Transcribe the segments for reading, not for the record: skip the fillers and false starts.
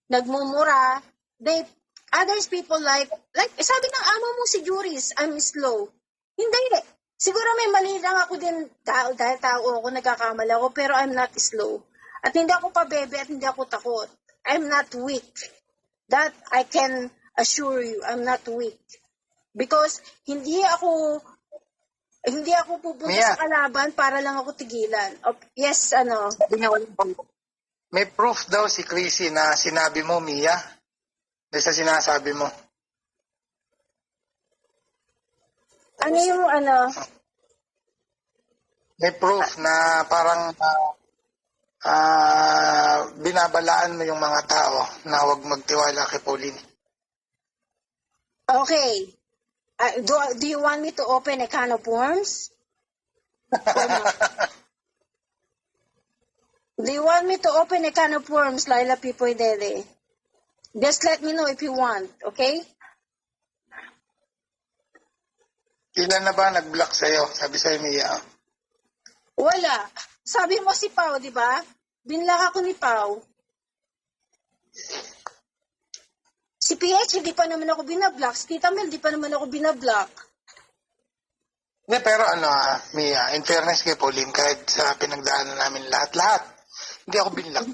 nagmumura. Others people like, sabi ng amo mo si Juris, I'm slow. Hindi. Siguro may mali lang ako din, dahil tao ako, nagkakamali ako, pero I'm not slow. At hindi ako pabebe at hindi ako takot. I'm not weak. That I can assure you, I'm not weak. Because hindi ako pupunta Mia. sa kalaban para lang ako tigilan. Yes, May proof daw si Chrissy na sinabi mo, Mia. Dahil sa sinasabi mo. Ano yung May proof na parang binabalaan mo yung mga tao na huwag magtiwala kay Pauline. Okay. Do you want me to open a can of worms? Or not? Do you want me to open a can of worms, Laila Pipoy Dede? Just let me know if you want, okay? Ilan na ba nag-block sa'yo? Sabi sa'yo, Mia. Wala. Sabi mo si Pao, di ba? Binlock ako ni Pao. Si PH, hindi pa naman ako binablock. Si Tita Mel, hindi pa naman ako binablock. Hindi, pero Mia, in fairness kay Pauline, kahit sa pinagdaanan namin lahat, hindi ako binlock.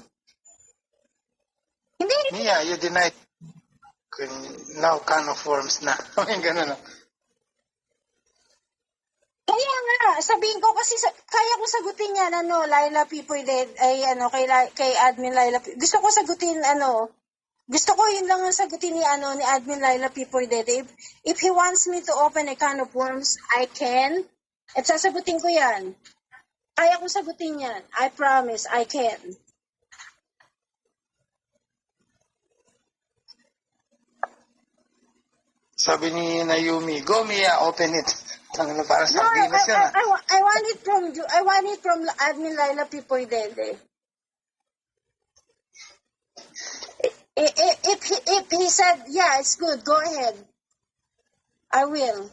Hindi. Mia, you denied. Now, can of worms na. Ganun, no? Kaya nga, sabihin ko kasi, kaya ko sagutin yan, Laila Pipoy Dede, kay Admin Laila Pipoy. Gusto ko sagutin, gusto ko yun lang ang sagutin ni Admin Laila Pipoy Dede. If he wants me to open a can of worms, I can. At sasagutin ko yan. Kaya ko sagutin yan. I promise, I can. Sabi ni Naomi, go Mia, open it. Ano para No, sa Venus yun, I want it from Admin Laila Pipoy Dede. If he said, yeah, it's good, go ahead. I will.